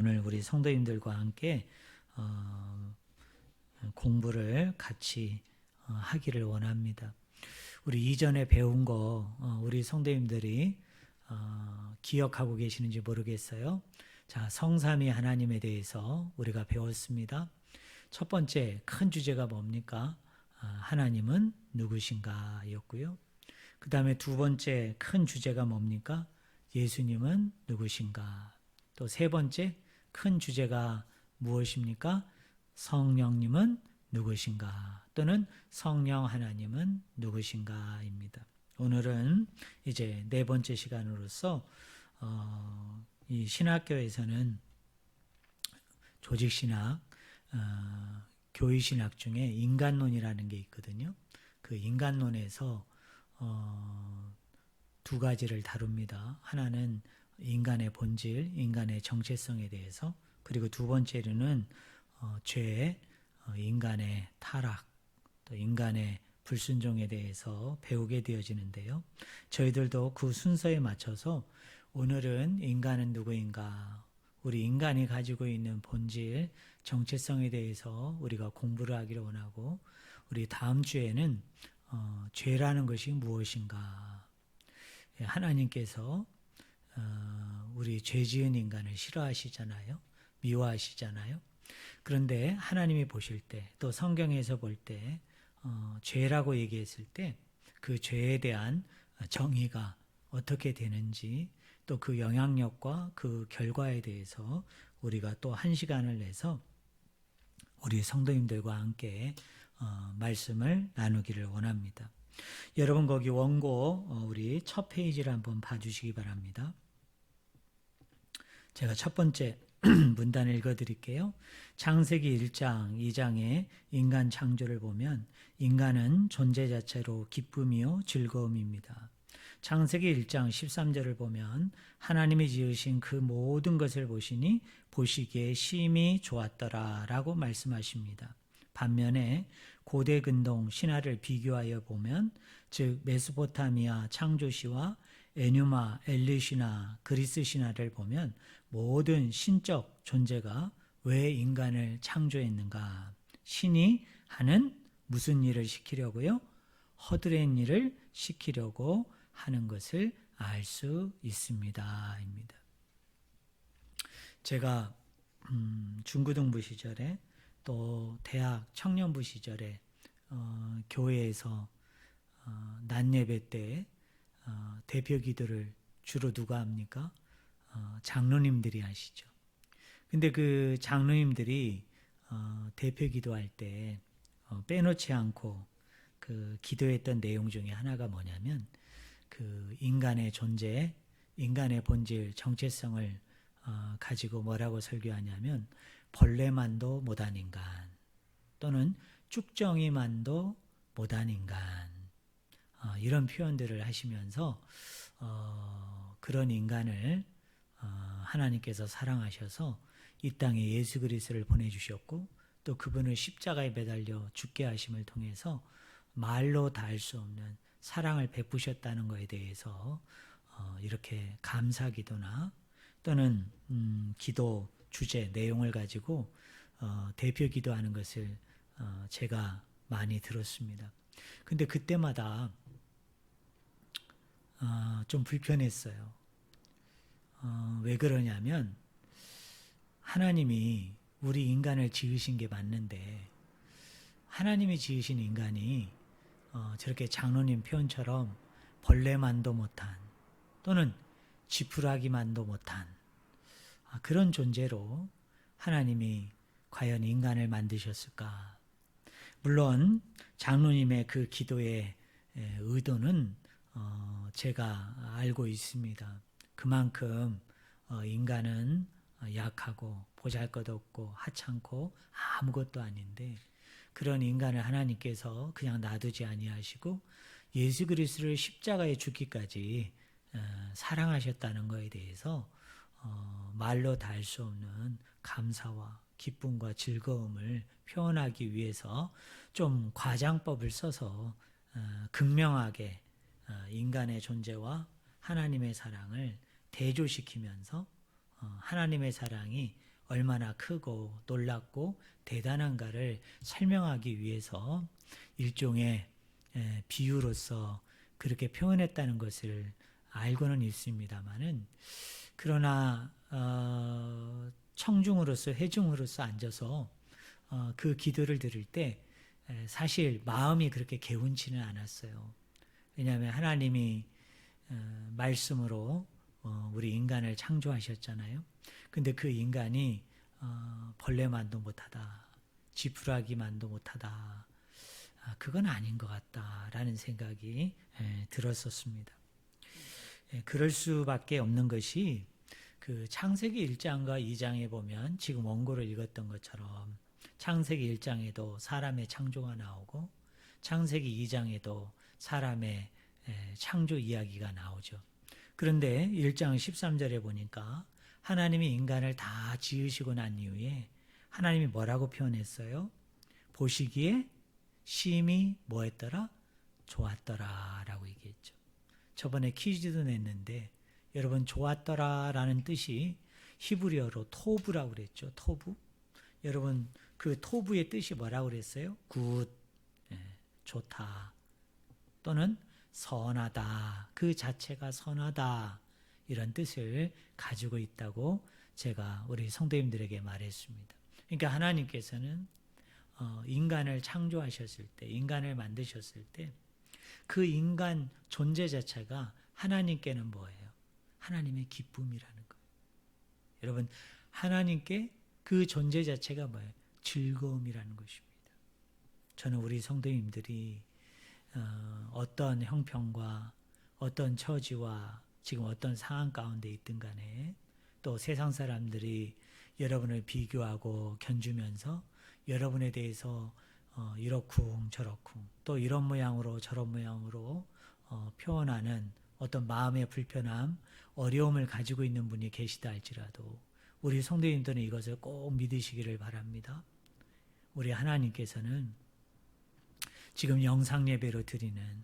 오늘 우리 성도님들과 함께 공부를 같이 하기를 원합니다. 우리 이전에 배운 거 우리 성도님들이 기억하고 계시는지 모르겠어요. 자, 성삼위 하나님에 대해서 우리가 배웠습니다. 첫 번째 큰 주제가 뭡니까? 하나님은 누구신가 였고요. 그 다음에 두 번째 큰 주제가 뭡니까? 예수님은 누구신가. 또 세 번째 큰 주제가 무엇입니까? 성령님은 누구신가? 또는 성령 하나님은 누구신가입니다. 오늘은 이제 네 번째 시간으로서 이 신학교에서는 조직신학, 교의신학 중에 인간론이라는 게 있거든요. 그 인간론에서 두 가지를 다룹니다. 하나는 인간의 본질, 인간의 정체성에 대해서, 그리고 두 번째로는 죄, 인간의 타락, 또 인간의 불순종에 대해서 배우게 되어지는데요. 저희들도 그 순서에 맞춰서 오늘은 인간은 누구인가, 우리 인간이 가지고 있는 본질, 정체성에 대해서 우리가 공부를 하기를 원하고, 우리 다음 주에는 죄라는 것이 무엇인가. 하나님께서 우리 죄 지은 인간을 싫어하시잖아요. 미워하시잖아요. 그런데 하나님이 보실 때, 또 성경에서 볼 때 죄라고 얘기했을 때 그 죄에 대한 정의가 어떻게 되는지, 또 그 영향력과 그 결과에 대해서 우리가 또 한 시간을 내서 우리 성도님들과 함께 말씀을 나누기를 원합니다. 여러분 거기 원고 우리 첫 페이지를 한번 봐주시기 바랍니다. 제가 첫 번째 문단을 읽어드릴게요. 창세기 1장 2장의 인간 창조를 보면 인간은 존재 자체로 기쁨이요 즐거움입니다. 창세기 1장 13절을 보면 하나님이 지으신 그 모든 것을 보시니 보시기에 심히 좋았더라 라고 말씀하십니다. 반면에 고대 근동 신화를 비교하여 보면, 즉 메소포타미아 창조시와 에뉴마 엘리시나 그리스 신화를 보면 모든 신적 존재가 왜 인간을 창조했는가? 신이 하는 무슨 일을 시키려고요? 허드렛 일을 시키려고 하는 것을 알 수 있습니다. 입니다. 제가 중고등부 시절에 또 대학 청년부 시절에 교회에서 낮 예배 때 대표 기도를 주로 누가 합니까? 장로님들이 하시죠. 근데 그 장로님들이 대표 기도할 때 빼놓지 않고 그 기도했던 내용 중에 하나가 뭐냐면, 그 인간의 존재, 인간의 본질, 정체성을 가지고 뭐라고 설교하냐면, 벌레만도 못한 인간, 또는 쭉정이만도 못한 인간, 이런 표현들을 하시면서 그런 인간을 하나님께서 사랑하셔서 이 땅에 예수 그리스도를 보내주셨고, 또 그분을 십자가에 매달려 죽게 하심을 통해서 말로 다 할 수 없는 사랑을 베푸셨다는 것에 대해서 이렇게 감사기도나 또는 기도 주제 내용을 가지고 대표 기도하는 것을 제가 많이 들었습니다. 근데 그때마다 좀 불편했어요. 왜 그러냐면, 하나님이 우리 인간을 지으신 게 맞는데 하나님이 지으신 인간이 저렇게 장로님 표현처럼 벌레만도 못한, 또는 지푸라기만도 못한 그런 존재로 하나님이 과연 인간을 만드셨을까? 물론 장로님의 그 기도의 의도는 제가 알고 있습니다. 그만큼 인간은 약하고 보잘것없고 하찮고 아무것도 아닌데, 그런 인간을 하나님께서 그냥 놔두지 아니하시고 예수 그리스도를 십자가에 죽기까지 사랑하셨다는 것에 대해서 말로 다 할 수 없는 감사와 기쁨과 즐거움을 표현하기 위해서 좀 과장법을 써서 극명하게 인간의 존재와 하나님의 사랑을 대조시키면서 하나님의 사랑이 얼마나 크고 놀랍고 대단한가를 설명하기 위해서 일종의 비유로서 그렇게 표현했다는 것을 알고는 있습니다만은, 그러나 청중으로서 회중으로서 앉아서 그 기도를 들을 때 사실 마음이 그렇게 개운치는 않았어요. 왜냐하면 하나님이 말씀으로 우리 인간을 창조하셨잖아요. 근데 그 인간이 벌레만도 못하다, 지푸라기만도 못하다, 그건 아닌 것 같다라는 생각이 들었었습니다. 그럴 수밖에 없는 것이, 그 창세기 1장과 2장에 보면 지금 원고를 읽었던 것처럼 창세기 1장에도 사람의 창조가 나오고 창세기 2장에도 사람의 창조 이야기가 나오죠. 그런데 1장 13절에 보니까 하나님이 인간을 다 지으시고 난 이후에 하나님이 뭐라고 표현했어요? 보시기에 심히 뭐 했더라? 좋았더라 라고 얘기했죠. 저번에 퀴즈도 냈는데, 여러분, 좋았더라 라는 뜻이 히브리어로 토브라고 그랬죠. 토브. 여러분, 그 토브의 뜻이 뭐라고 그랬어요? 굿, 좋다, 또는 선하다, 그 자체가 선하다, 이런 뜻을 가지고 있다고 제가 우리 성도님들에게 말했습니다. 그러니까 하나님께서는 인간을 창조하셨을 때, 인간을 만드셨을 때 그 인간 존재 자체가 하나님께는 뭐예요? 하나님의 기쁨이라는 거예요. 여러분, 하나님께 그 존재 자체가 뭐예요? 즐거움이라는 것입니다. 저는 우리 성도님들이 어떤 형편과 어떤 처지와 지금 어떤 상황 가운데 있든 간에, 또 세상 사람들이 여러분을 비교하고 견주면서 여러분에 대해서 이렇쿵 저렇쿵 또 이런 모양으로 저런 모양으로 표현하는 어떤 마음의 불편함, 어려움을 가지고 있는 분이 계시다 할지라도 우리 성도님들은 이것을 꼭 믿으시기를 바랍니다. 우리 하나님께서는 지금 영상 예배로 드리는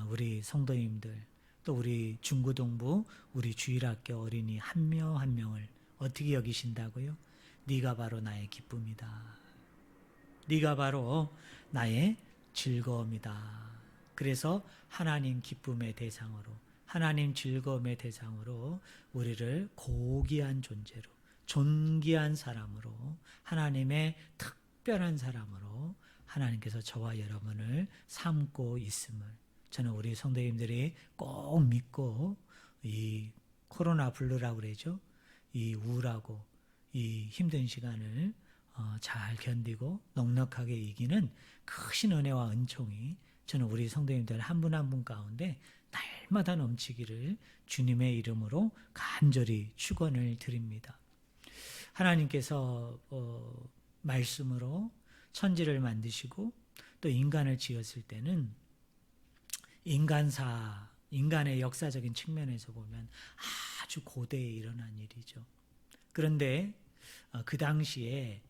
우리 성도님들, 또 우리 중고등부, 우리 주일학교 어린이 한 명 한 명을 어떻게 여기신다고요? 네가 바로 나의 기쁨이다. 네가 바로 나의 즐거움이다. 그래서 하나님 기쁨의 대상으로, 하나님 즐거움의 대상으로 우리를 고귀한 존재로, 존귀한 사람으로, 하나님의 특별한 사람으로 하나님께서 저와 여러분을 삼고 있음을 저는 우리 성도님들이 꼭 믿고, 이 코로나 블루라고 그러죠. 이 우울하고 이 힘든 시간을 잘 견디고 넉넉하게 이기는 크신 은혜와 은총이 저는 우리 성도님들 한 분 한 분 가운데 날마다 넘치기를 주님의 이름으로 간절히 축원을 드립니다. 하나님께서 말씀으로 천지를 만드시고 또 인간을 지었을 때는 인간의 역사적인 측면에서 보면 아주 고대에 일어난 일이죠. 그런데 그 당시에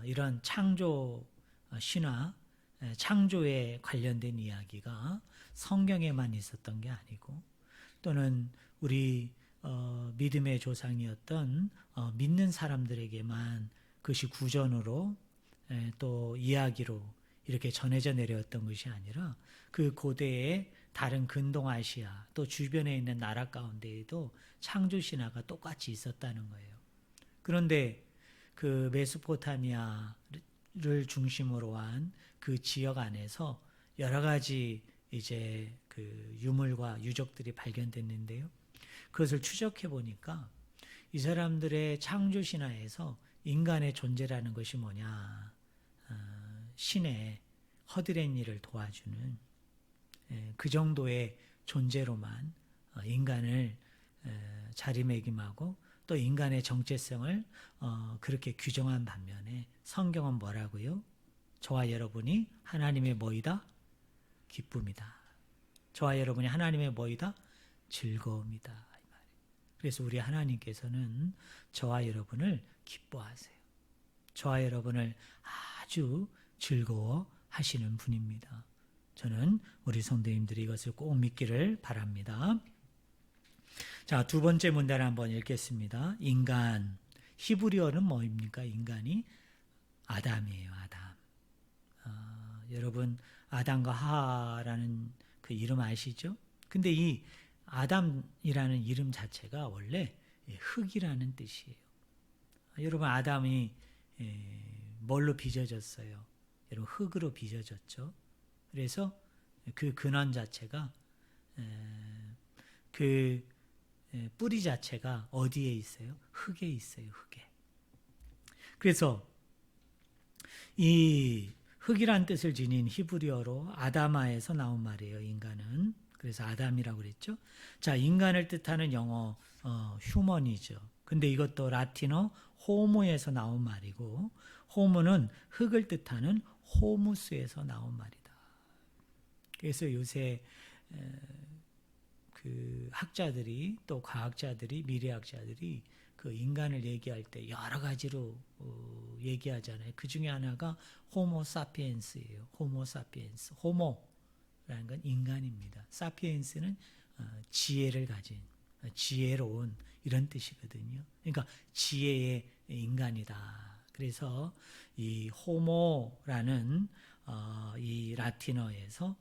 이런 창조 신화, 창조에 관련된 이야기가 성경에만 있었던 게 아니고, 또는 우리 믿음의 조상이었던 믿는 사람들에게만 그것이 구전으로 또 이야기로 이렇게 전해져 내려왔던 것이 아니라, 그 고대의 다른 근동아시아 또 주변에 있는 나라 가운데에도 창조 신화가 똑같이 있었다는 거예요. 그런데 그 메소포타미아를 중심으로 한 그 지역 안에서 여러 가지 이제 그 유물과 유적들이 발견됐는데요. 그것을 추적해 보니까 이 사람들의 창조 신화에서 인간의 존재라는 것이 뭐냐, 신의 허드렛 일을 도와주는 그 정도의 존재로만 인간을 자리매김하고 또 인간의 정체성을 그렇게 규정한 반면에, 성경은 뭐라고요? 저와 여러분이 하나님의 뭐이다? 기쁨이다. 저와 여러분이 하나님의 뭐이다? 즐거움이다. 그래서 우리 하나님께서는 저와 여러분을 기뻐하세요. 저와 여러분을 아주 즐거워하시는 분입니다. 저는 우리 성도님들이 이것을 꼭 믿기를 바랍니다. 자, 두 번째 문단을 한번 읽겠습니다. 인간, 히브리어는 뭐입니까? 인간이 아담이에요. 아담. 여러분 아담과 하와라는 그 이름 아시죠? 근데 이 아담이라는 이름 자체가 원래 흙이라는 뜻이에요. 여러분 아담이 뭘로 빚어졌어요? 여러분 흙으로 빚어졌죠. 그래서 그 근원 자체가 그 뿌리 자체가 어디에 있어요? 흙에 있어요. 흙에. 그래서 이 흙이란 뜻을 지닌 히브리어로 아다마에서 나온 말이에요. 인간은. 그래서 아담이라고 그랬죠. 자, 인간을 뜻하는 영어 휴먼이죠. 근데 이것도 라틴어 호모에서 나온 말이고 호모는 흙을 뜻하는 호무스에서 나온 말이다. 그래서 요새 그 학자들이 또 과학자들이 미래학자들이 그 인간을 얘기할 때 여러 가지로 얘기하잖아요. 그 중에 하나가 호모 사피엔스예요. 호모 사피엔스. 호모라는 건 인간입니다. 사피엔스는 지혜를 가진 지혜로운 이런 뜻이거든요. 그러니까 지혜의 인간이다. 그래서 이 호모라는 이 라틴어에서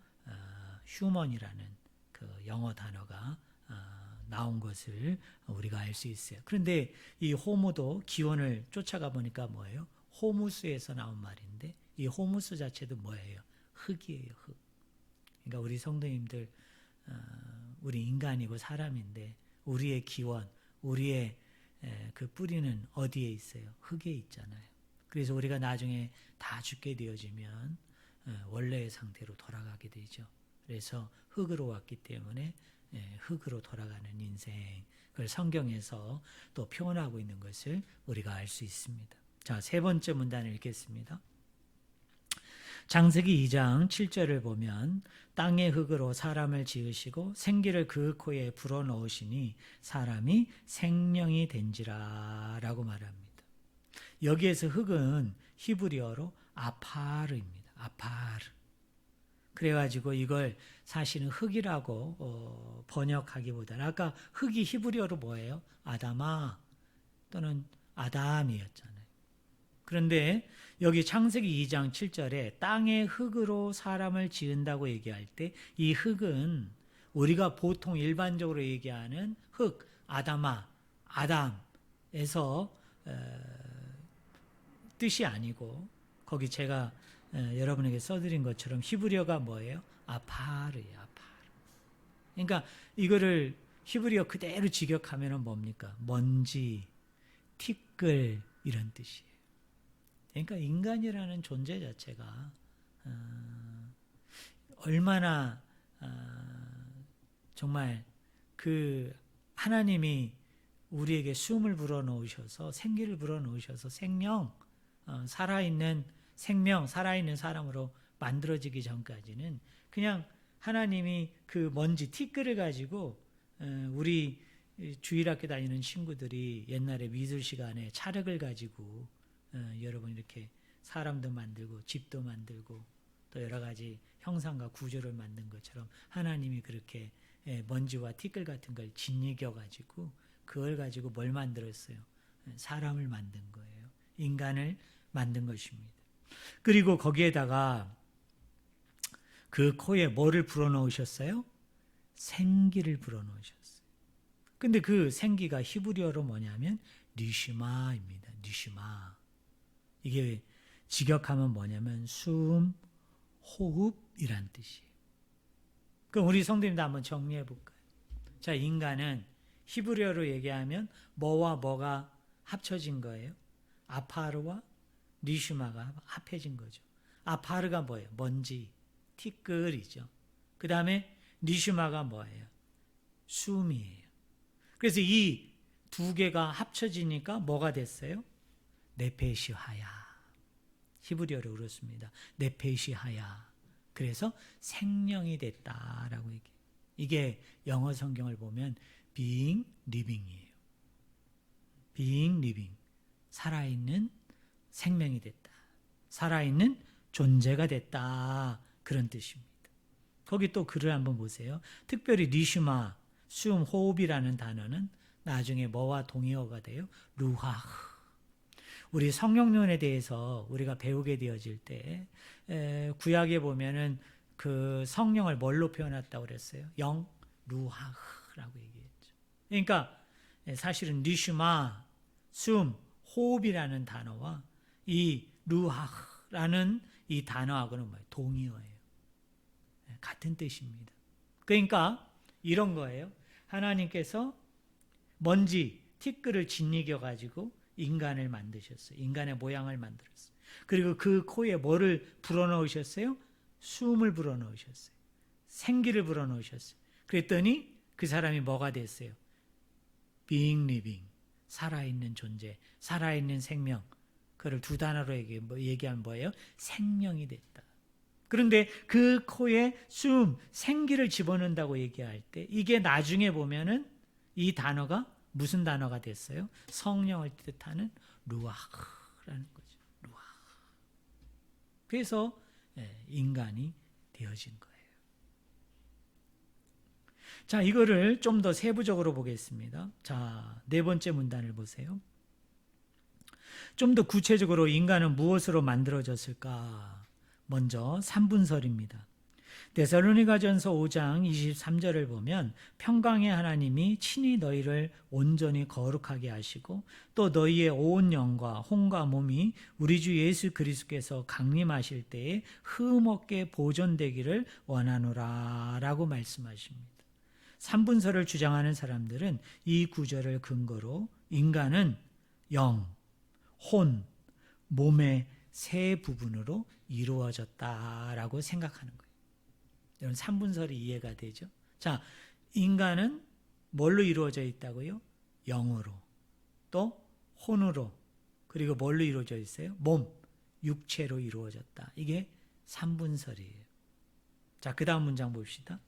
휴먼이라는 그 영어 단어가 나온 것을 우리가 알 수 있어요. 그런데 이 호무도 기원을 쫓아가 보니까 뭐예요? 호무스에서 나온 말인데 이 호무스 자체도 뭐예요? 흙이에요. 흙. 그러니까 우리 성도님들 우리 인간이고 사람인데 우리의 기원, 우리의 그 뿌리는 어디에 있어요? 흙에 있잖아요. 그래서 우리가 나중에 다 죽게 되어지면 원래의 상태로 돌아가게 되죠. 그래서 흙으로 왔기 때문에 흙으로 돌아가는 인생, 그걸 성경에서 또 표현하고 있는 것을 우리가 알 수 있습니다. 자, 세 번째 문단을 읽겠습니다. 창세기 2장 7절을 보면 땅의 흙으로 사람을 지으시고 생기를 그 코에 불어넣으시니 사람이 생명이 된지라 라고 말합니다. 여기에서 흙은 히브리어로 아파르입니다. 아파르. 그래가지고 이걸 사실은 흙이라고 번역하기보다는 아까 흙이 히브리어로 뭐예요? 아다마 또는 아담이었잖아요. 그런데 여기 창세기 2장 7절에 땅의 흙으로 사람을 지은다고 얘기할 때 이 흙은 우리가 보통 일반적으로 얘기하는 흙, 아다마, 아담에서 뜻이 아니고 거기 제가 여러분에게 써드린 것처럼 히브리어가 뭐예요? 아파르예요. 아파르. 그러니까 이거를 히브리어 그대로 직역하면 뭡니까? 먼지, 티끌 이런 뜻이에요. 그러니까 인간이라는 존재 자체가 얼마나 정말 그 하나님이 우리에게 숨을 불어넣으셔서 생기를 불어넣으셔서 생명, 살아있는 생명, 살아있는 사람으로 만들어지기 전까지는 그냥 하나님이 그 먼지 티끌을 가지고 우리 주일학교 다니는 친구들이 옛날에 미술 시간에 찰흙을 가지고 여러분 이렇게 사람도 만들고 집도 만들고 또 여러 가지 형상과 구조를 만든 것처럼 하나님이 그렇게 먼지와 티끌 같은 걸 짓이겨 가지고 그걸 가지고 뭘 만들었어요? 사람을 만든 거예요. 인간을 만든 것입니다. 그리고 거기에다가 그 코에 뭐를 불어넣으셨어요? 생기를 불어넣으셨어요. 근데 그 생기가 히브리어로 뭐냐면 니시마입니다. 니시마. 이게 직역하면 뭐냐면 숨, 호흡이란 뜻이에요. 그럼 우리 성도님도 한번 정리해 볼까요? 자, 인간은 히브리어로 얘기하면 뭐와 뭐가 합쳐진 거예요? 아파르와 니슈마가 합해진 거죠. 아파르가 뭐예요? 먼지, 티끌이죠. 그 다음에 니슈마가 뭐예요? 숨이에요. 그래서 이 두 개가 합쳐지니까 뭐가 됐어요? 네페시하야. 히브리어로 그렇습니다. 네페시하야. 그래서 생명이 됐다라고 얘기해요. 이게 영어 성경을 보면 being living이에요. being living. 살아있는 생명이 됐다. 살아있는 존재가 됐다. 그런 뜻입니다. 거기 또 글을 한번 보세요. 특별히 니슈마, 숨, 호흡이라는 단어는 나중에 뭐와 동의어가 돼요? 루하흐. 우리 성령론에 대해서 우리가 배우게 되어질 때 구약에 보면은 그 성령을 뭘로 표현했다고 그랬어요? 영, 루하흐라고 얘기했죠. 그러니까 사실은 니슈마, 숨, 호흡이라는 단어와 이 루하흐라는 이 단어하고는 뭐예요? 동의어예요. 같은 뜻입니다. 그러니까 이런 거예요. 하나님께서 먼지, 티끌을 짓이겨 가지고 인간을 만드셨어요. 인간의 모양을 만들었어요. 그리고 그 코에 뭐를 불어넣으셨어요? 숨을 불어넣으셨어요. 생기를 불어넣으셨어요. 그랬더니 그 사람이 뭐가 됐어요? being living, 살아있는 존재, 살아있는 생명. 그걸 두 단어로 얘기하면 뭐예요? 생명이 됐다. 그런데 그 코에 숨, 생기를 집어넣는다고 얘기할 때 이게 나중에 보면은 이 단어가 무슨 단어가 됐어요? 성령을 뜻하는 루아흐라는 거죠. 루아흐. 그래서 인간이 되어진 거예요. 자, 이거를 좀 더 세부적으로 보겠습니다. 자, 네 번째 문단을 보세요. 좀 더 구체적으로 인간은 무엇으로 만들어졌을까? 먼저 3분설입니다. 데살로니가전서 5장 23절을 보면 평강의 하나님이 친히 너희를 온전히 거룩하게 하시고 또 너희의 온 영과 혼과 몸이 우리 주 예수 그리스도께서 강림하실 때에 흠없게 보존되기를 원하노라 라고 말씀하십니다. 3분설을 주장하는 사람들은 이 구절을 근거로 인간은 영, 혼, 몸의 세 부분으로 이루어졌다라고 생각하는 거예요. 여러분 3분설이 이해가 되죠? 자, 인간은 뭘로 이루어져 있다고요? 영으로, 또 혼으로, 그리고 뭘로 이루어져 있어요? 몸, 육체로 이루어졌다. 이게 3분설이에요. 자, 그 다음 문장 봅시다.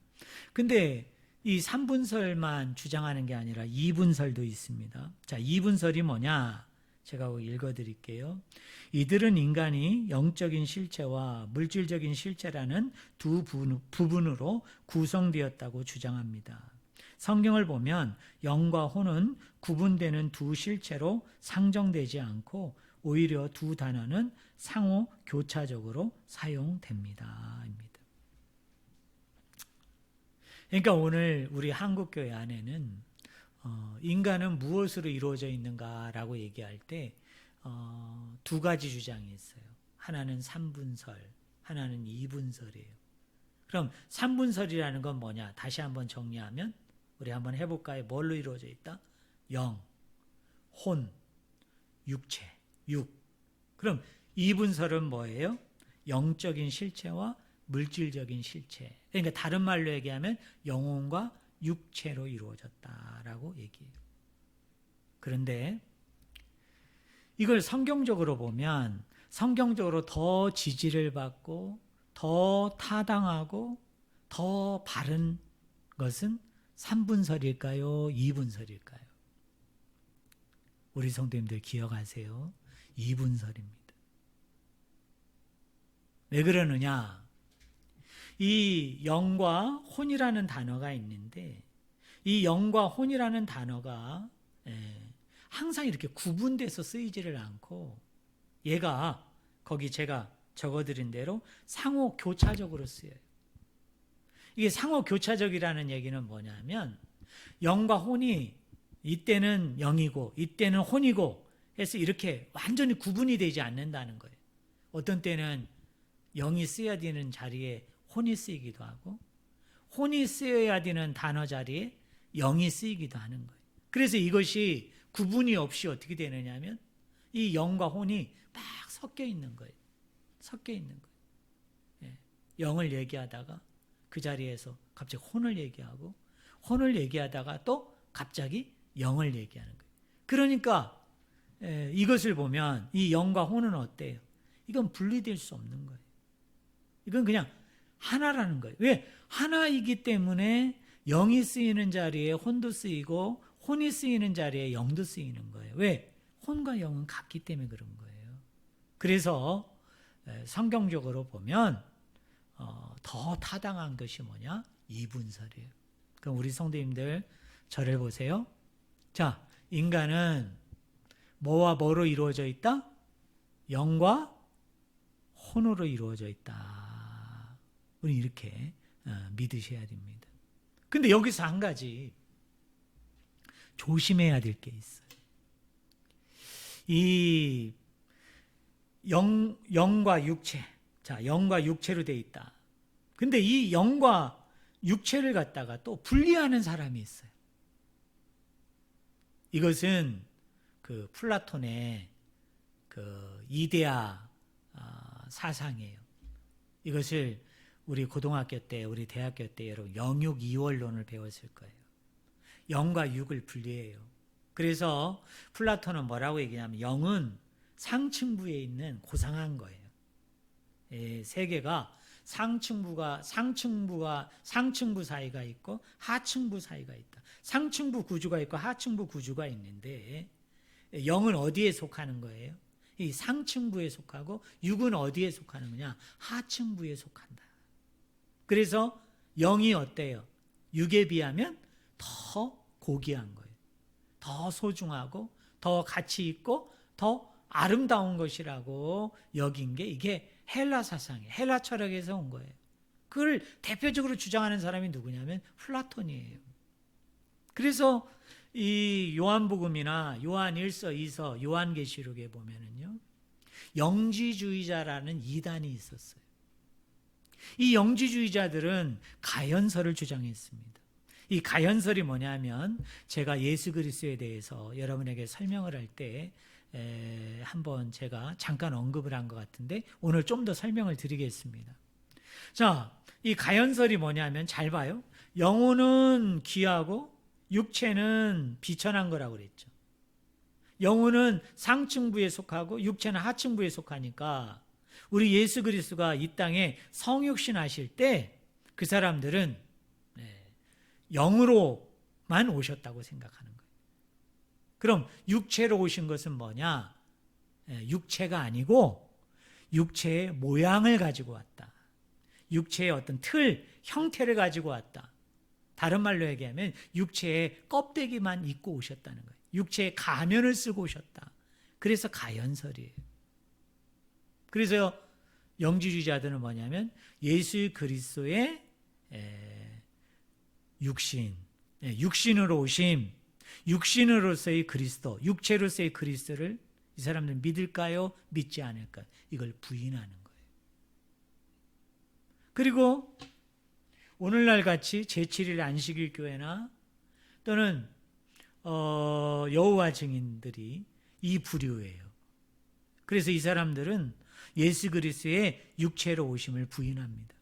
근데 이 3분설만 주장하는 게 아니라 2분설도 있습니다. 자, 2분설이 뭐냐? 제가 읽어드릴게요. 이들은 인간이 영적인 실체와 물질적인 실체라는 두 부분으로 구성되었다고 주장합니다. 성경을 보면 영과 혼은 구분되는 두 실체로 상정되지 않고 오히려 두 단어는 상호 교차적으로 사용됩니다. 그러니까 오늘 우리 한국교회 안에는 인간은 무엇으로 이루어져 있는가라고 얘기할 때 두 가지 주장이 있어요. 하나는 3분설, 하나는 2분설이에요. 그럼 3분설이라는 건 뭐냐? 다시 한번 정리하면 우리 한번 해볼까요? 뭘로 이루어져 있다? 영, 혼, 육체, 육. 그럼 2분설은 뭐예요? 영적인 실체와 물질적인 실체. 그러니까 다른 말로 얘기하면 영혼과 육체로 이루어졌다라고 얘기해요. 그런데 이걸 성경적으로 보면 성경적으로 더 지지를 받고 더 타당하고 더 바른 것은 3분설일까요? 2분설일까요? 우리 성도님들 기억하세요. 2분설입니다. 왜 그러느냐? 이 영과 혼이라는 단어가 있는데 이 영과 혼이라는 단어가 항상 이렇게 구분돼서 쓰이지를 않고 얘가 거기 제가 적어드린 대로 상호 교차적으로 쓰여요. 이게 상호 교차적이라는 얘기는 뭐냐면 영과 혼이 이때는 영이고 이때는 혼이고 해서 이렇게 완전히 구분이 되지 않는다는 거예요. 어떤 때는 영이 쓰여야 되는 자리에 혼이 쓰이기도 하고 혼이 쓰여야 되는 단어 자리에 영이 쓰이기도 하는 거예요. 그래서 이것이 구분이 없이 어떻게 되느냐 하면 이 영과 혼이 막 섞여 있는 거예요. 섞여 있는 거예요. 영을 얘기하다가 그 자리에서 갑자기 혼을 얘기하고 혼을 얘기하다가 또 갑자기 영을 얘기하는 거예요. 그러니까 이것을 보면 이 영과 혼은 어때요? 이건 분리될 수 없는 거예요. 이건 그냥 하나라는 거예요. 왜? 하나이기 때문에 영이 쓰이는 자리에 혼도 쓰이고 혼이 쓰이는 자리에 영도 쓰이는 거예요. 왜? 혼과 영은 같기 때문에 그런 거예요. 그래서 성경적으로 보면 더 타당한 것이 뭐냐? 2분설이에요. 그럼 우리 성도님들 저를 보세요. 자, 인간은 뭐와 뭐로 이루어져 있다? 영과 혼으로 이루어져 있다. 우리 이렇게 믿으셔야 됩니다. 근데 여기서 한 가지 조심해야 될 게 있어요. 이 영과 육체, 자, 영과 육체로 돼 있다. 근데 이 영과 육체를 갖다가 또 분리하는 사람이 있어요. 이것은 그 플라톤의 그 이데아 사상이에요. 이것을 우리 고등학교 때, 우리 대학교 때 여러분 영육 이원론을 배웠을 거예요. 영과 육을 분리해요. 그래서 플라톤은 뭐라고 얘기하냐면 영은 상층부에 있는 고상한 거예요. 세계가 상층부 사이가 있고 하층부 사이가 있다. 상층부 구조가 있고 하층부 구조가 있는데 영은 어디에 속하는 거예요? 이 상층부에 속하고 육은 어디에 속하는 거냐? 하층부에 속한다. 그래서 영이 어때요? 육에 비하면 더 고귀한 거예요. 더 소중하고 더 가치 있고 더 아름다운 것이라고 여긴 게 이게 헬라 사상이에요. 헬라 철학에서 온 거예요. 그걸 대표적으로 주장하는 사람이 누구냐면 플라톤이에요. 그래서 이 요한복음이나 요한 1서, 2서, 요한계시록에 보면은요, 영지주의자라는 이단이 있었어요. 이 영지주의자들은 가연설을 주장했습니다. 이 가연설이 뭐냐면 제가 예수 그리스도에 대해서 여러분에게 설명을 할 때 한번 제가 잠깐 언급을 한 것 같은데 오늘 좀 더 설명을 드리겠습니다. 자, 이 가연설이 뭐냐면 잘 봐요. 영혼은 귀하고 육체는 비천한 거라고 그랬죠. 영혼은 상층부에 속하고 육체는 하층부에 속하니까 우리 예수 그리스도가 이 땅에 성육신 하실 때 그 사람들은 영으로만 오셨다고 생각하는 거예요. 그럼 육체로 오신 것은 뭐냐? 육체가 아니고 육체의 모양을 가지고 왔다. 육체의 어떤 틀, 형태를 가지고 왔다. 다른 말로 얘기하면 육체의 껍데기만 입고 오셨다는 거예요. 육체의 가면을 쓰고 오셨다. 그래서 가연설이에요. 그래서 영지주의자들은 뭐냐면 예수 그리스도의 육신, 육신으로 오심, 육신으로서의 그리스도, 육체로서의 그리스도를 이 사람들 믿을까요? 믿지 않을까요? 이걸 부인하는 거예요. 그리고 오늘날 같이 제7일 안식일 교회나 또는 여호와 증인들이 이 부류예요. 그래서 이 사람들은 예수 그리스도의 육체로 오심을 부인합니다.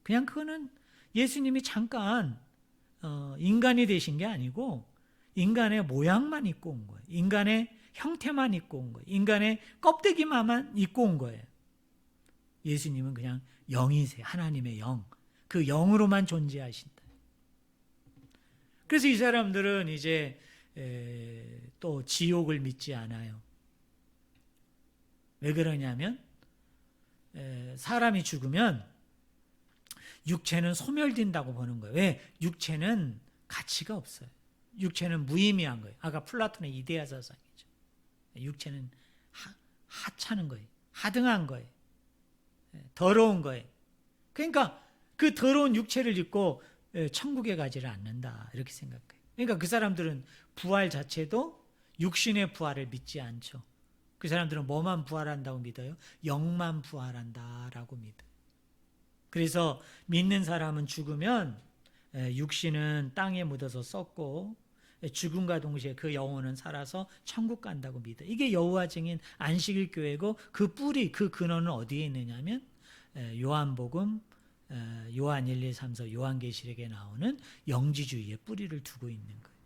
그냥 그거는 예수님이 잠깐 인간이 되신 게 아니고 인간의 모양만 입고 온 거예요. 인간의 형태만 입고 온 거예요. 인간의 껍데기만 입고 온 거예요. 예수님은 그냥 영이세요. 하나님의 영. 그 영으로만 존재하신다. 그래서 이 사람들은 이제 또 지옥을 믿지 않아요. 왜 그러냐면 사람이 죽으면 육체는 소멸된다고 보는 거예요. 왜? 육체는 가치가 없어요. 육체는 무의미한 거예요. 아까 플라톤의 이데아 사상이죠. 육체는 하찮은 거예요. 하등한 거예요. 더러운 거예요. 그러니까 그 더러운 육체를 입고 천국에 가지를 않는다. 이렇게 생각해요. 그러니까 그 사람들은 부활 자체도 육신의 부활을 믿지 않죠. 그 사람들은 뭐만 부활한다고 믿어요? 영만 부활한다라고 믿어요. 그래서 믿는 사람은 죽으면 육신은 땅에 묻어서 썩고 죽음과 동시에 그 영혼은 살아서 천국 간다고 믿어요. 이게 여호와 증인 안식일 교회고 그 뿌리, 그 근원은 어디에 있느냐면 요한복음, 요한 1, 2, 3서 요한계시록에 나오는 영지주의의 뿌리를 두고 있는 거예요.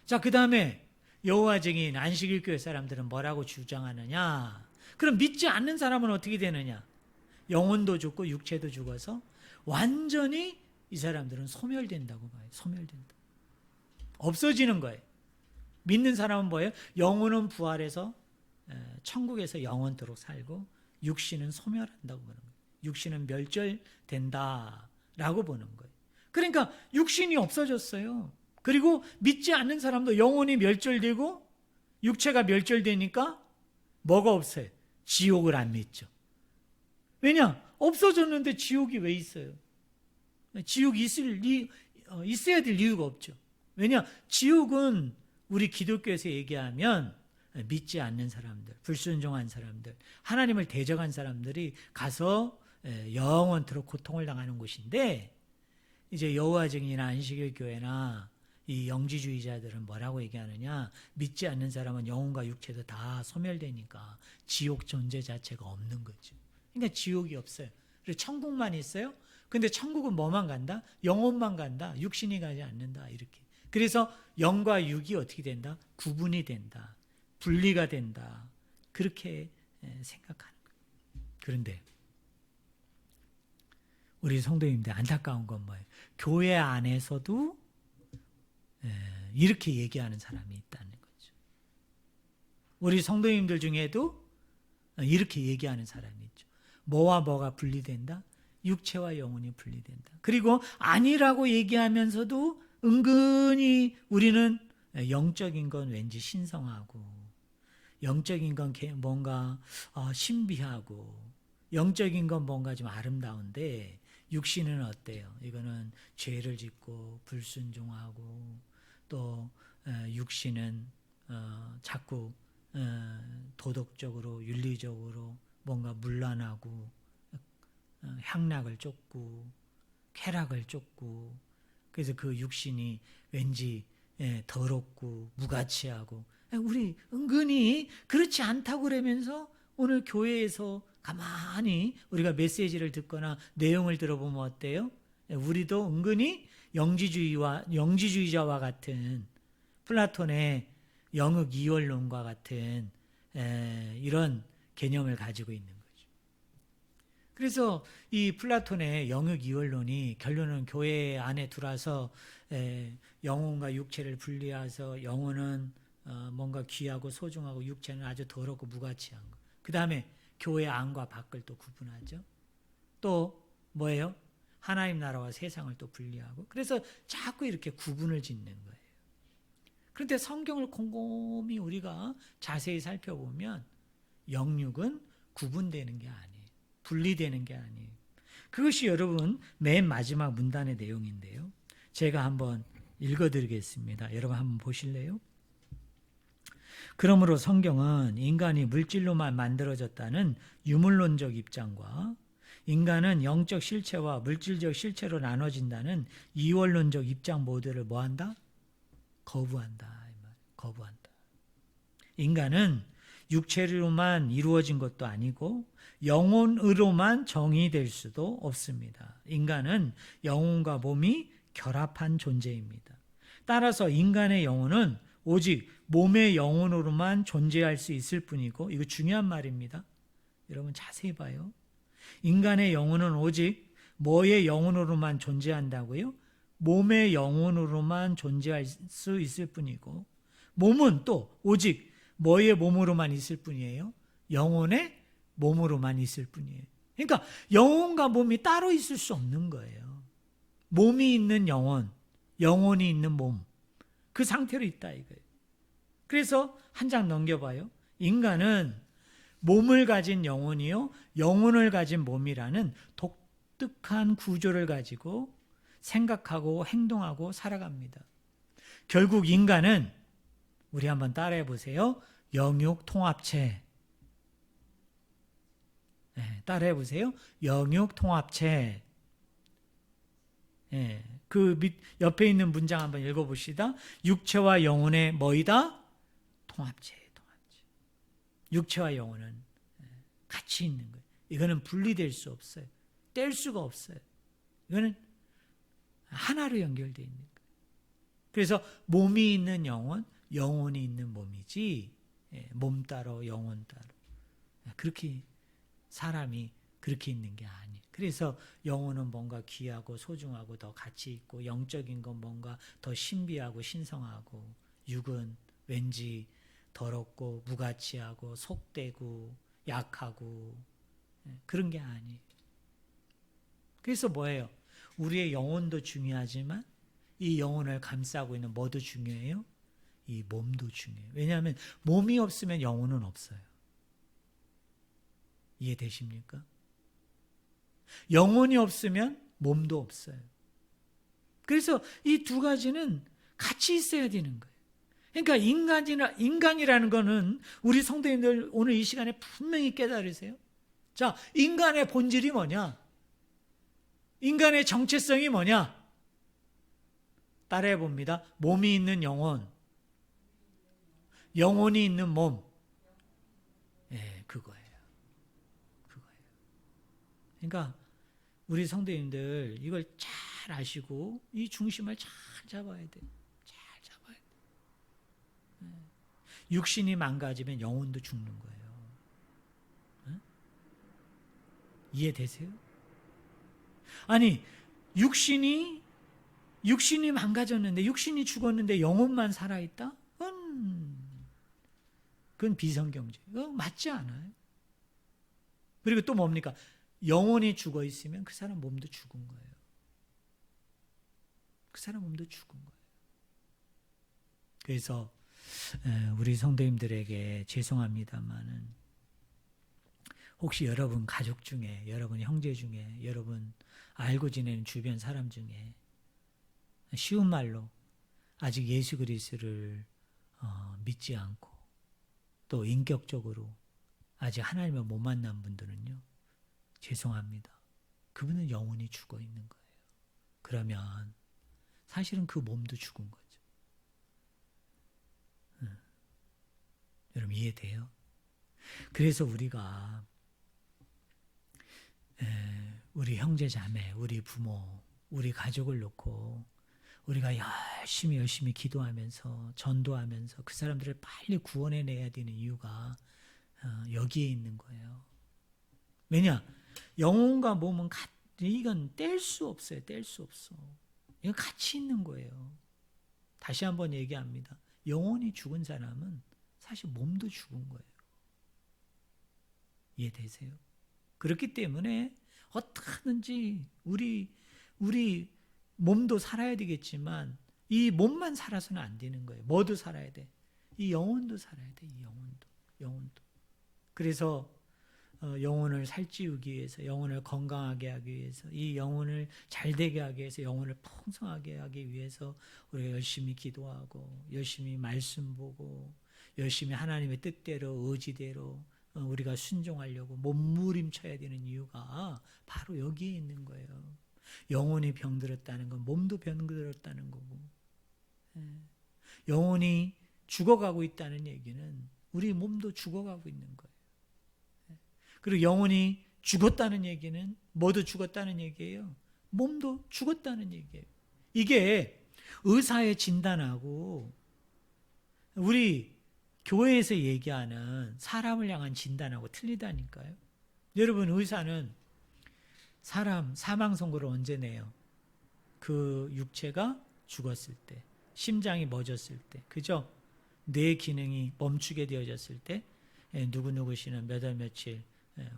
자, 그 다음에 여호와 증인 안식일 교회 사람들은 뭐라고 주장하느냐? 그럼 믿지 않는 사람은 어떻게 되느냐? 영혼도 죽고 육체도 죽어서 완전히 이 사람들은 소멸된다고 봐요. 소멸된다. 없어지는 거예요. 믿는 사람은 뭐예요? 영혼은 부활해서 천국에서 영원토록 살고 육신은 소멸한다고 보는 거예요. 육신은 멸절된다라고 보는 거예요. 그러니까 육신이 없어졌어요. 그리고 믿지 않는 사람도 영혼이 멸절되고 육체가 멸절되니까 뭐가 없어요? 지옥을 안 믿죠. 왜냐? 없어졌는데 지옥이 왜 있어요? 지옥이 있어야 될 이유가 없죠. 왜냐? 지옥은 우리 기독교에서 얘기하면 믿지 않는 사람들, 불순종한 사람들, 하나님을 대적한 사람들이 가서 영원토록 고통을 당하는 곳인데, 이제 여호와 증인이나 안식일 교회나 이 영지주의자들은 뭐라고 얘기하느냐? 믿지 않는 사람은 영혼과 육체도 다 소멸되니까 지옥 존재 자체가 없는 거죠. 그러니까 지옥이 없어요. 그리고 천국만 있어요. 근데 천국은 뭐만 간다? 영혼만 간다. 육신이 가지 않는다. 이렇게. 그래서 영과 육이 어떻게 된다? 구분이 된다. 분리가 된다. 그렇게 생각하는 거예요. 그런데 우리 성도님들 안타까운 건 뭐예요? 교회 안에서도 이렇게 얘기하는 사람이 있다는 거죠. 우리 성도님들 중에도 이렇게 얘기하는 사람이 있죠. 뭐와 뭐가 분리된다? 육체와 영혼이 분리된다. 그리고 아니라고 얘기하면서도 은근히 우리는 영적인 건 왠지 신성하고, 영적인 건 뭔가 신비하고, 영적인 건 뭔가 좀 아름다운데 육신은 어때요? 이거는 죄를 짓고 불순종하고, 또 육신은 자꾸 도덕적으로 윤리적으로 뭔가 문란하고, 향락을 쫓고 쾌락을 쫓고, 그래서 그 육신이 왠지 더럽고 무가치하고, 우리 은근히 그렇지 않다고 그러면서 오늘 교회에서 가만히 우리가 메시지를 듣거나 내용을 들어보면 어때요? 우리도 은근히 영지주의자와 같은, 플라톤의 영흑 이원론과 같은 이런 개념을 가지고 있는 거죠. 그래서 이 플라톤의 영흑 이원론이 결론은 교회 안에 들어와서 영혼과 육체를 분리해서 영혼은 뭔가 귀하고 소중하고 육체는 아주 더럽고 무가치한 거. 그 다음에 교회 안과 밖을 또 구분하죠. 또 뭐예요? 하나님 나라와 세상을 또 분리하고, 그래서 자꾸 이렇게 구분을 짓는 거예요. 그런데 성경을 곰곰이 우리가 자세히 살펴보면 영육은 구분되는 게 아니에요. 분리되는 게 아니에요. 그것이 여러분 맨 마지막 문단의 내용인데요. 제가 한번 읽어드리겠습니다. 여러분 한번 보실래요? 그러므로 성경은 인간이 물질로만 만들어졌다는 유물론적 입장과 인간은 영적 실체와 물질적 실체로 나눠진다는 이원론적 입장 모두를 뭐한다? 거부한다. 거부한다. 인간은 육체로만 이루어진 것도 아니고 영혼으로만 정의될 수도 없습니다. 인간은 영혼과 몸이 결합한 존재입니다. 따라서 인간의 영혼은 오직 몸의 영혼으로만 존재할 수 있을 뿐이고, 이거 중요한 말입니다. 여러분 자세히 봐요. 인간의 영혼은 오직 뭐의 영혼으로만 존재한다고요? 몸의 영혼으로만 존재할 수 있을 뿐이고, 몸은 또 오직 뭐의 몸으로만 있을 뿐이에요? 영혼의 몸으로만 있을 뿐이에요. 그러니까 영혼과 몸이 따로 있을 수 없는 거예요. 몸이 있는 영혼, 영혼이 있는 몸, 그 상태로 있다 이거예요. 그래서 한 장 넘겨봐요. 인간은 몸을 가진 영혼이요, 영혼을 가진 몸이라는 독특한 구조를 가지고 생각하고 행동하고 살아갑니다. 결국 인간은, 우리 한번 따라해 보세요. 영육 통합체. 따라해 보세요. 영육 통합체. 그 옆에 있는 문장 한번 읽어봅시다. 육체와 영혼의 뭐이다? 통합체. 육체와 영혼은 같이 있는 거예요. 이거는 분리될 수 없어요. 뗄 수가 없어요. 이거는 하나로 연결되어 있는 거예요. 그래서 몸이 있는 영혼, 영혼이 있는 몸이지, 몸 따로 영혼 따로 그렇게 사람이 그렇게 있는 게 아니에요. 그래서 영혼은 뭔가 귀하고 소중하고 더 가치 있고, 영적인 건 뭔가 더 신비하고 신성하고, 육은 왠지 더럽고 무가치하고 속되고 약하고 그런 게 아니에요. 그래서 뭐예요? 우리의 영혼도 중요하지만 이 영혼을 감싸고 있는 뭐도 중요해요? 이 몸도 중요해요. 왜냐하면 몸이 없으면 영혼은 없어요. 이해되십니까? 영혼이 없으면 몸도 없어요. 그래서 이 두 가지는 같이 있어야 되는 거예요. 그러니까 인간이라는 거는 우리 성도님들 오늘 이 시간에 분명히 깨달으세요. 자, 인간의 본질이 뭐냐? 인간의 정체성이 뭐냐? 따라해 봅니다. 몸이 있는 영혼, 영혼이 있는 몸. 예, 그거예요. 그러니까 우리 성도님들 이걸 잘 아시고 이 중심을 잘 잡아야 돼요. 잘 잡아야 돼요. 육신이 망가지면 영혼도 죽는 거예요. 이해되세요? 아니, 육신이 망가졌는데, 육신이 죽었는데 영혼만 살아있다? 그건 비성경제. 그거 맞지 않아요. 그리고 또 뭡니까? 영혼이 죽어 있으면 그 사람 몸도 죽은 거예요. 그 사람 몸도 죽은 거예요. 그래서 우리 성도님들에게 죄송합니다만은 혹시 여러분 가족 중에, 여러분 형제 중에, 여러분 알고 지내는 주변 사람 중에 쉬운 말로 아직 예수 그리스도를 믿지 않고 또 인격적으로 아직 하나님을 못 만난 분들은요, 죄송합니다. 그분은 영혼이 죽어 있는 거예요. 그러면 사실은 그 몸도 죽은 거죠. 여러분 이해돼요? 그래서 우리가 우리 형제 자매, 우리 부모, 우리 가족을 놓고 우리가 열심히 기도하면서 전도하면서 그 사람들을 빨리 구원해내야 되는 이유가 여기에 있는 거예요. 왜냐? 영혼과 몸은 이건 뗄 수 없어요. 뗄 수 없어. 이건 같이 있는 거예요. 다시 한번 얘기합니다. 영혼이 죽은 사람은 사실 몸도 죽은 거예요. 이해되세요? 그렇기 때문에 어떻게 하든지 우리 몸도 살아야 되겠지만 이 몸만 살아서는 안 되는 거예요. 뭐도 살아야 돼? 이 영혼도 살아야 돼. 이 영혼도. 그래서 영혼을 살찌우기 위해서, 영혼을 건강하게 하기 위해서, 이 영혼을 잘되게 하기 위해서, 영혼을 풍성하게 하기 위해서 우리가 열심히 기도하고 열심히 말씀 보고 열심히 하나님의 뜻대로 의지대로 우리가 순종하려고 몸부림쳐야 되는 이유가 바로 여기에 있는 거예요. 영혼이 병들었다는 건 몸도 병들었다는 거고, 영혼이 죽어가고 있다는 얘기는 우리 몸도 죽어가고 있는 거예요. 그리고 영혼이 죽었다는 얘기는 뭐도 죽었다는 얘기예요. 몸도 죽었다는 얘기예요. 이게 의사의 진단하고 우리 교회에서 얘기하는 사람을 향한 진단하고 틀리다니까요. 여러분, 의사는 사람 사망 선고를 언제 내요? 그 육체가 죽었을 때, 심장이 멎었을 때, 그죠? 뇌 기능이 멈추게 되어졌을 때, 누구누구 씨는 몇 월 며칠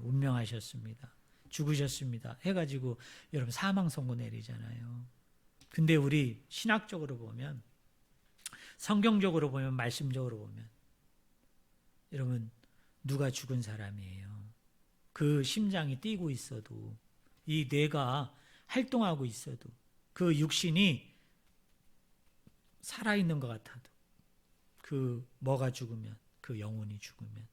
운명하셨습니다. 죽으셨습니다. 해가지고 여러분 사망 선고 내리잖아요. 근데 우리 신학적으로 보면, 성경적으로 보면, 말씀적으로 보면 여러분 누가 죽은 사람이에요? 그 심장이 뛰고 있어도, 이 뇌가 활동하고 있어도, 그 육신이 살아있는 것 같아도, 그 뭐가 죽으면, 그 영혼이 죽으면,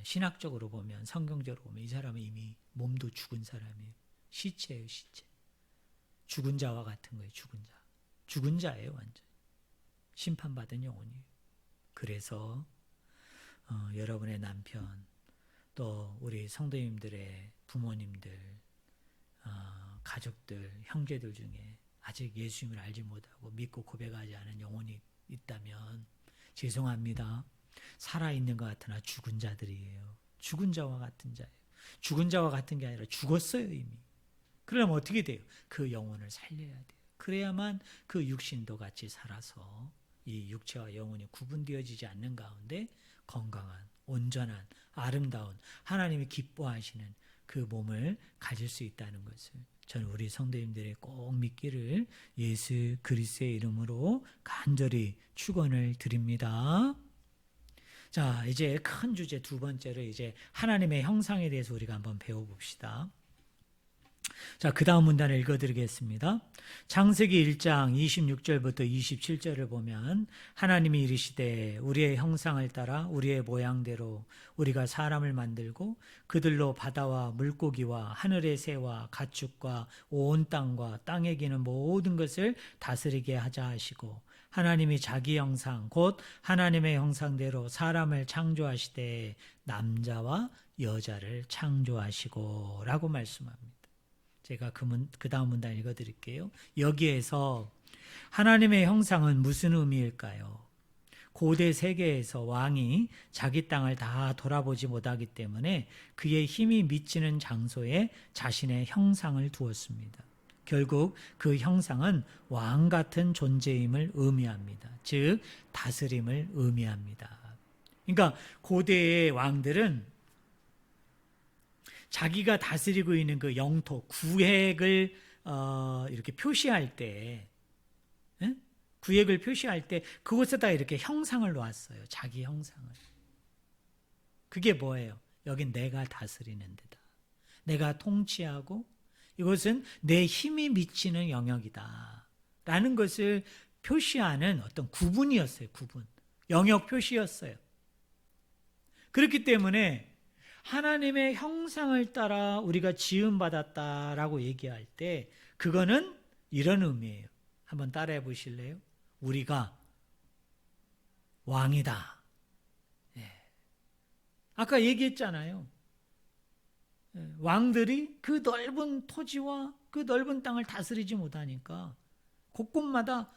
신학적으로 보면, 성경적으로 보면 이 사람은 이미 몸도 죽은 사람이에요. 시체예요, 시체. 죽은 자와 같은 거예요, 죽은 자. 죽은 자예요, 완전. 심판받은 영혼이에요. 그래서 여러분의 남편, 또 우리 성도님들의 부모님들, 가족들, 형제들 중에 아직 예수님을 알지 못하고 믿고 고백하지 않은 영혼이 있다면 죄송합니다. 살아있는 것 같으나 죽은 자들이에요. 죽은 자와 같은 자예요. 죽은 자와 같은 게 아니라 죽었어요, 이미. 그러면 어떻게 돼요? 그 영혼을 살려야 돼요. 그래야만 그 육신도 같이 살아서 이 육체와 영혼이 구분되어지지 않는 가운데 건강한, 온전한, 아름다운, 하나님이 기뻐하시는 그 몸을 가질 수 있다는 것을 저는 우리 성도님들이 꼭 믿기를 예수 그리스도의 이름으로 간절히 축원을 드립니다. 자, 이제 큰 주제 두 번째로 이제 하나님의 형상에 대해서 우리가 한번 배워봅시다. 자, 그 다음 문단을 읽어드리겠습니다. 창세기 1장 26절부터 27절을 보면 하나님이 이르시되 우리의 형상을 따라 우리의 모양대로 우리가 사람을 만들고 그들로 바다와 물고기와 하늘의 새와 가축과 온 땅과 땅에 기는 모든 것을 다스리게 하자 하시고 하나님이 자기 형상 곧 하나님의 형상대로 사람을 창조하시되 남자와 여자를 창조하시고 라고 말씀합니다. 제가 그 다음 문단 읽어드릴게요. 여기에서 하나님의 형상은 무슨 의미일까요? 고대 세계에서 왕이 자기 땅을 다 돌아보지 못하기 때문에 그의 힘이 미치는 장소에 자신의 형상을 두었습니다. 결국 그 형상은 왕 같은 존재임을 의미합니다. 즉 다스림을 의미합니다. 그러니까 고대의 왕들은 자기가 다스리고 있는 그 영토, 구획을 이렇게 표시할 때, 구획을 표시할 때 그곳에다 이렇게 형상을 놓았어요. 자기 형상을. 그게 뭐예요? 여긴 내가 다스리는 데다. 내가 통치하고 이것은 내 힘이 미치는 영역이다. 라는 것을 표시하는 어떤 구분이었어요. 구분. 영역 표시였어요. 그렇기 때문에 하나님의 형상을 따라 우리가 지음받았다라고 얘기할 때 그거는 이런 의미예요. 한번 따라해 보실래요? 우리가 왕이다. 예. 아까 얘기했잖아요. 왕들이 그 넓은 토지와 그 넓은 땅을 다스리지 못하니까 곳곳마다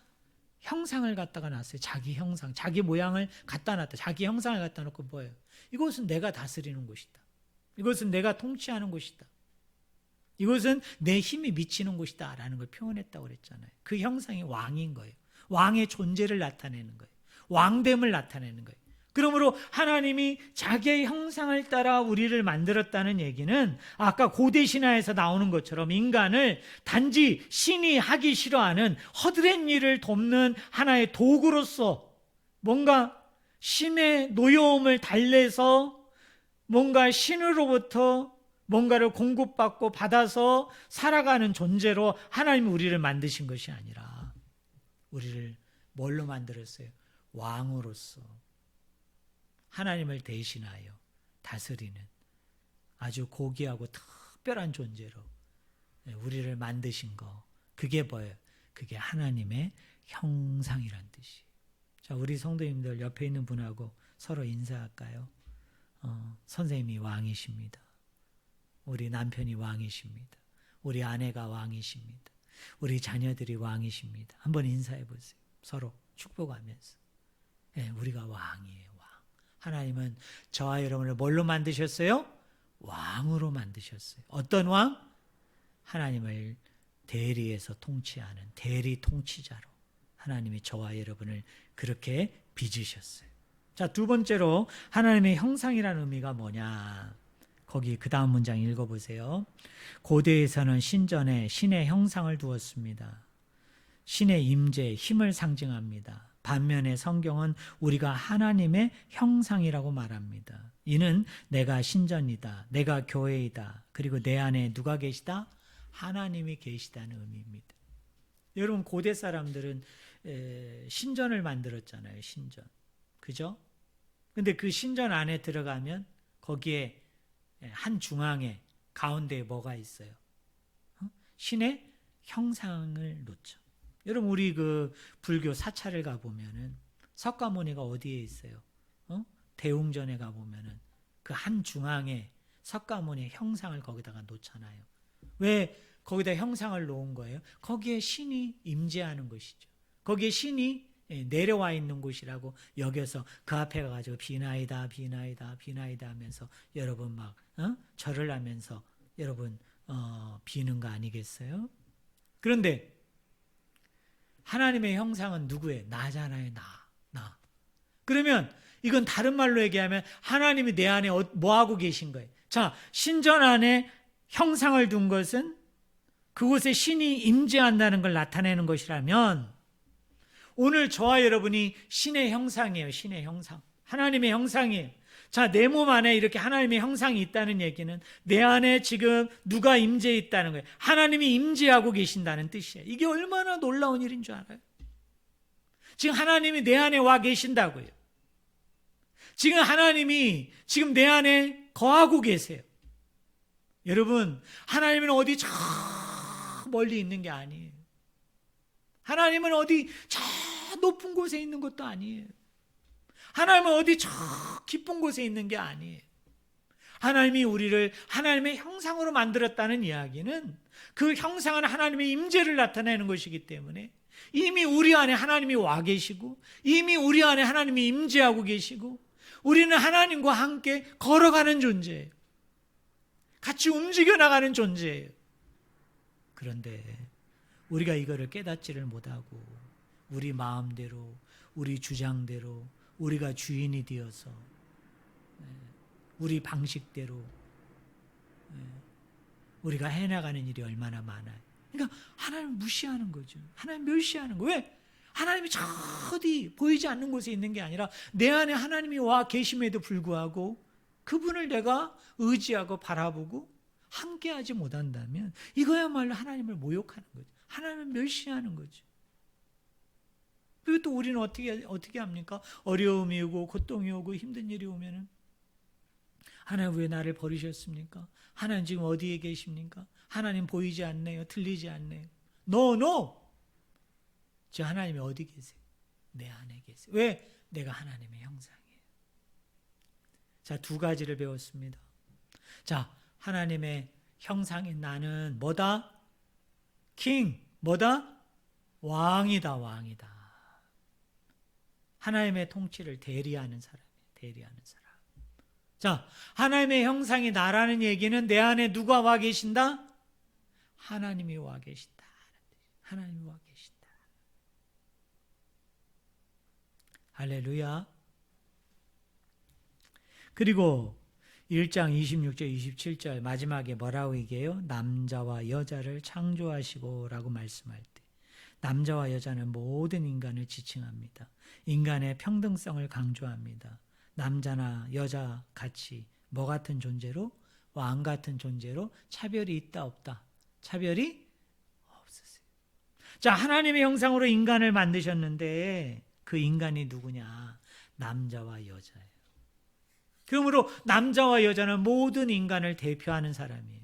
형상을 갖다가 놨어요. 자기 형상, 자기 모양을 갖다 놨다. 자기 형상을 갖다 놓고 뭐예요? 이것은 내가 다스리는 곳이다. 이것은 내가 통치하는 곳이다. 이것은 내 힘이 미치는 곳이다 라는 걸 표현했다고 그랬잖아요. 그 형상이 왕인 거예요. 왕의 존재를 나타내는 거예요. 왕됨을 나타내는 거예요. 그러므로 하나님이 자기의 형상을 따라 우리를 만들었다는 얘기는 아까 고대 신화에서 나오는 것처럼 인간을 단지 신이 하기 싫어하는 허드렛 일을 돕는 하나의 도구로서 뭔가 신의 노여움을 달래서 뭔가 신으로부터 뭔가를 공급받고 받아서 살아가는 존재로 하나님이 우리를 만드신 것이 아니라 우리를 뭘로 만들었어요? 왕으로서 하나님을 대신하여 다스리는 아주 고귀하고 특별한 존재로 우리를 만드신 거. 그게 뭐예요? 그게 하나님의 형상이란 뜻이에요. 자, 우리 성도님들 옆에 있는 분하고 서로 인사할까요? 선생님이 왕이십니다. 우리 남편이 왕이십니다. 우리 아내가 왕이십니다. 우리 자녀들이 왕이십니다. 한번 인사해 보세요. 서로 축복하면서. 네, 우리가 왕이에요. 왕. 하나님은 저와 여러분을 뭘로 만드셨어요? 왕으로 만드셨어요. 어떤 왕? 하나님을 대리해서 통치하는 대리 통치자로 하나님이 저와 여러분을 그렇게 빚으셨어요. 자, 두 번째로 하나님의 형상이라는 의미가 뭐냐? 거기 그 다음 문장 읽어보세요. 고대에서는 신전에 신의 형상을 두었습니다. 신의 임재, 힘을 상징합니다. 반면에 성경은 우리가 하나님의 형상이라고 말합니다. 이는 내가 신전이다, 내가 교회이다, 그리고 내 안에 누가 계시다? 하나님이 계시다는 의미입니다. 여러분, 고대 사람들은 신전을 만들었잖아요. 신전. 그죠? 근데 그 신전 안에 들어가면 거기에 한 중앙에 가운데에 뭐가 있어요? 신의 형상을 놓죠. 여러분, 우리 그 불교 사찰을 가보면은 석가모니가 어디에 있어요? 대웅전에 가보면은 그 한 중앙에 석가모니의 형상을 거기다가 놓잖아요. 왜 거기다 형상을 놓은 거예요? 거기에 신이 임재하는 것이죠. 거기에 신이 내려와 있는 곳이라고 여겨서 그 앞에 가가지고 비나이다 비나이다 비나이다 하면서 여러분 막 절을 하면서 여러분 비는 거 아니겠어요? 그런데 하나님의 형상은 누구예요? 나잖아요. 나. 그러면 이건 다른 말로 얘기하면 하나님이 내 안에 뭐하고 계신 거예요? 자, 신전 안에 형상을 둔 것은 그곳에 신이 임재한다는 걸 나타내는 것이라면 오늘 저와 여러분이 신의 형상이에요. 신의 형상. 하나님의 형상이에요. 자, 내 몸 안에 이렇게 하나님의 형상이 있다는 얘기는 내 안에 지금 누가 임재해 있다는 거예요. 하나님이 임재하고 계신다는 뜻이에요. 이게 얼마나 놀라운 일인 줄 알아요? 지금 하나님이 내 안에 와 계신다고요. 지금 하나님이 지금 내 안에 거하고 계세요. 여러분, 하나님은 어디 저 멀리 있는 게 아니에요. 하나님은 어디 저 높은 곳에 있는 것도 아니에요. 하나님은 어디 저 깊은 곳에 있는 게 아니에요. 하나님이 우리를 하나님의 형상으로 만들었다는 이야기는 그 형상은 하나님의 임재를 나타내는 것이기 때문에 이미 우리 안에 하나님이 와 계시고 이미 우리 안에 하나님이 임재하고 계시고 우리는 하나님과 함께 걸어가는 존재예요. 같이 움직여 나가는 존재예요. 그런데 우리가 이거를 깨닫지를 못하고 우리 마음대로 우리 주장대로 우리가 주인이 되어서 우리 방식대로 우리가 해나가는 일이 얼마나 많아요. 그러니까 하나님을 무시하는 거죠. 하나님 멸시하는 거예요. 왜? 하나님이 저 어디 보이지 않는 곳에 있는 게 아니라 내 안에 하나님이 와 계심에도 불구하고 그분을 내가 의지하고 바라보고 함께하지 못한다면 이거야말로 하나님을 모욕하는 거죠. 하나님을 멸시하는 거죠. 그리고 또 우리는 어떻게 합니까? 어려움이 오고 고통이 오고 힘든 일이 오면은 하나님 왜 나를 버리셨습니까? 하나님 지금 어디에 계십니까? 하나님 보이지 않네요. 들리지 않네요. No. 저 하나님이 어디 계세요? 내 안에 계세요. 왜? 내가 하나님의 형상이에요. 자, 두 가지를 배웠습니다. 자, 하나님의 형상인 나는 뭐다? king. 뭐다? 왕이다. 하나님의 통치를 대리하는 사람이에요. 대리하는 사람. 자, 하나님의 형상이 나라는 얘기는 내 안에 누가 와 계신다? 하나님이 와 계신다. 하나님이 와 계신다. 할렐루야. 그리고 1장 26절 27절 마지막에 뭐라고 얘기해요? 남자와 여자를 창조하시고 라고 말씀할 때 남자와 여자는 모든 인간을 지칭합니다. 인간의 평등성을 강조합니다. 남자나 여자 같이 뭐 같은 존재로? 왕 같은 존재로 차별이 있다 없다? 차별이 없으세요. 자, 하나님의 형상으로 인간을 만드셨는데 그 인간이 누구냐? 남자와 여자예요. 그러므로 남자와 여자는 모든 인간을 대표하는 사람이에요.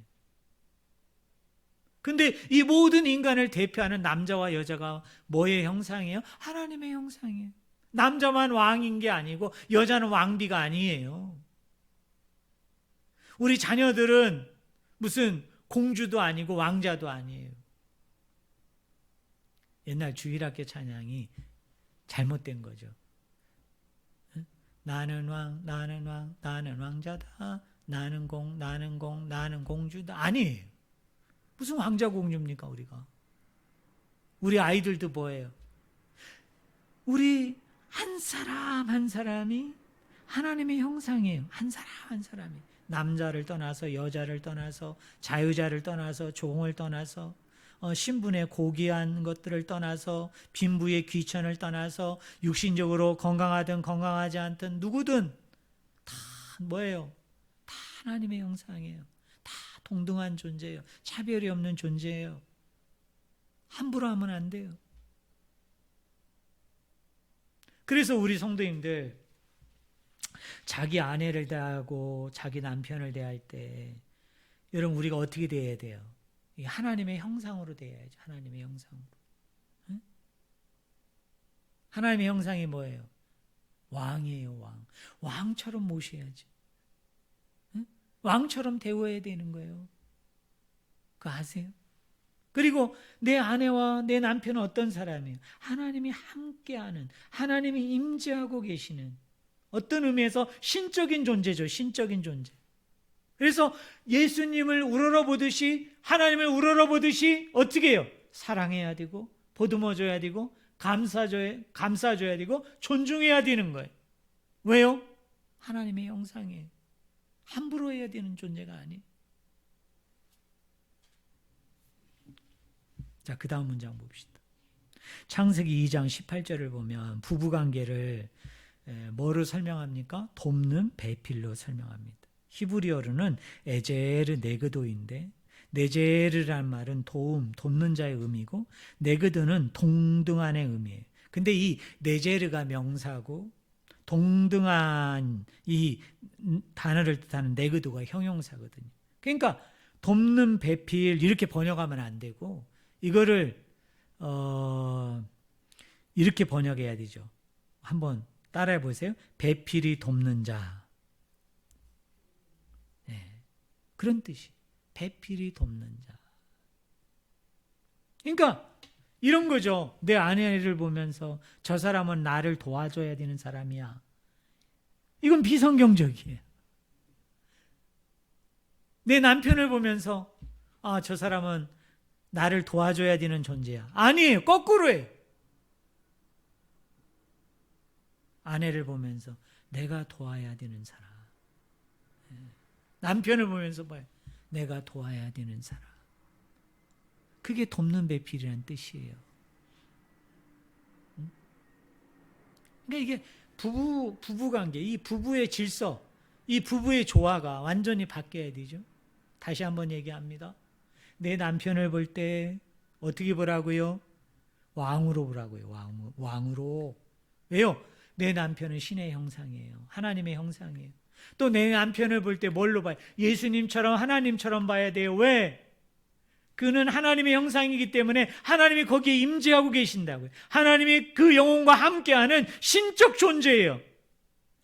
근데 이 모든 인간을 대표하는 남자와 여자가 뭐의 형상이에요? 하나님의 형상이에요. 남자만 왕인 게 아니고 여자는 왕비가 아니에요. 우리 자녀들은 무슨 공주도 아니고 왕자도 아니에요. 옛날 주일학교 찬양이 잘못된 거죠. 나는 왕, 나는 왕, 나는 왕자다. 나는 공, 나는 공, 나는 공주다. 아니에요. 무슨 왕자 공주입니까, 우리가? 우리 아이들도 뭐예요? 우리 한 사람 한 사람이 하나님의 형상이에요. 한 사람 한 사람이. 남자를 떠나서 여자를 떠나서 자유자를 떠나서 종을 떠나서 신분의 고귀한 것들을 떠나서 빈부의 귀천을 떠나서 육신적으로 건강하든 건강하지 않든 누구든 다 뭐예요? 다 하나님의 형상이에요. 다 동등한 존재예요. 차별이 없는 존재예요. 함부로 하면 안 돼요. 그래서 우리 성도님들 자기 아내를 대하고 자기 남편을 대할 때 여러분 우리가 어떻게 대해야 돼요? 하나님의 형상으로 대해야죠. 하나님의 형상으로. 응? 하나님의 형상이 뭐예요? 왕이에요. 왕. 왕처럼 모셔야지. 응? 왕처럼 대우해야 되는 거예요. 그거 아세요? 그리고 내 아내와 내 남편은 어떤 사람이에요? 하나님이 함께하는, 하나님이 임재하고 계시는 어떤 의미에서 신적인 존재죠. 신적인 존재. 그래서 예수님을 우러러보듯이 하나님을 우러러보듯이 어떻게 해요? 사랑해야 되고 보듬어줘야 되고 감싸줘야 되고 존중해야 되는 거예요. 왜요? 하나님의 형상이에요. 함부로 해야 되는 존재가 아니에요. 자, 그 다음 문장 봅시다. 창세기 2장 18절을 보면 부부관계를 뭐로 설명합니까? 돕는 배필로 설명합니다. 히브리어로는 에제르 네그도인데 네제르란 말은 도움, 돕는 자의 의미고 네그도는 동등한의 의미예요. 근데 이 네제르가 명사고 동등한 이 단어를 뜻하는 네그도가 형용사거든요. 그러니까 돕는 배필 이렇게 번역하면 안 되고 이거를 이렇게 번역해야 되죠. 한번 따라해 보세요. 배필이 돕는 자. 네, 그런 뜻이. 배필이 돕는 자. 그러니까 이런 거죠. 내 아내를 보면서 저 사람은 나를 도와줘야 되는 사람이야. 이건 비성경적이에요. 내 남편을 보면서 저 사람은 나를 도와줘야 되는 존재야. 아니에요. 거꾸로예요. 아내를 보면서 내가 도와야 되는 사람. 남편을 보면서 봐요. 내가 도와야 되는 사람. 그게 돕는 배필이라는 뜻이에요. 그러니까 이게 부부관계, 이 부부의 질서, 이 부부의 조화가 완전히 바뀌어야 되죠. 다시 한번 얘기합니다. 내 남편을 볼 때 어떻게 보라고요? 왕으로 보라고요. 왕으로. 왜요? 내 남편은 신의 형상이에요. 하나님의 형상이에요. 또 내 남편을 볼 때 뭘로 봐요? 예수님처럼 하나님처럼 봐야 돼요. 왜? 그는 하나님의 형상이기 때문에 하나님이 거기에 임재하고 계신다고요. 하나님이 그 영혼과 함께하는 신적 존재예요.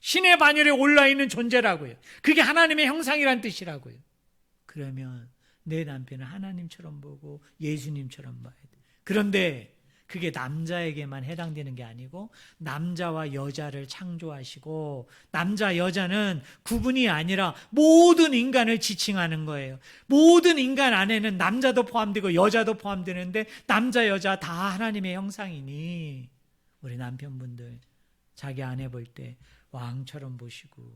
신의 반열에 올라있는 존재라고요. 그게 하나님의 형상이란 뜻이라고요. 그러면 내 남편은 하나님처럼 보고 예수님처럼 봐야 돼. 그런데 그게 남자에게만 해당되는 게 아니고 남자와 여자를 창조하시고 남자 여자는 구분이 아니라 모든 인간을 지칭하는 거예요. 모든 인간 안에는 남자도 포함되고 여자도 포함되는데 남자 여자 다 하나님의 형상이니 우리 남편분들 자기 아내 볼 때 왕처럼 보시고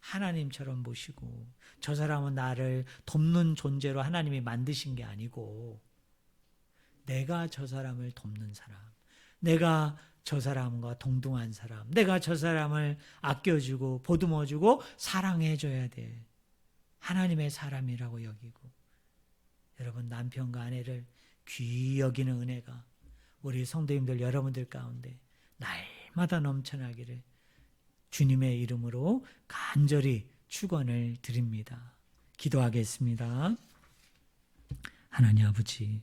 하나님처럼 보시고 저 사람은 나를 돕는 존재로 하나님이 만드신 게 아니고 내가 저 사람을 돕는 사람, 내가 저 사람과 동등한 사람, 내가 저 사람을 아껴주고 보듬어주고 사랑해줘야 돼. 하나님의 사람이라고 여기고 여러분 남편과 아내를 귀히 여기는 은혜가 우리 성도님들 여러분들 가운데 날마다 넘쳐나기를 주님의 이름으로 간절히 축원을 드립니다. 기도하겠습니다. 하나님 아버지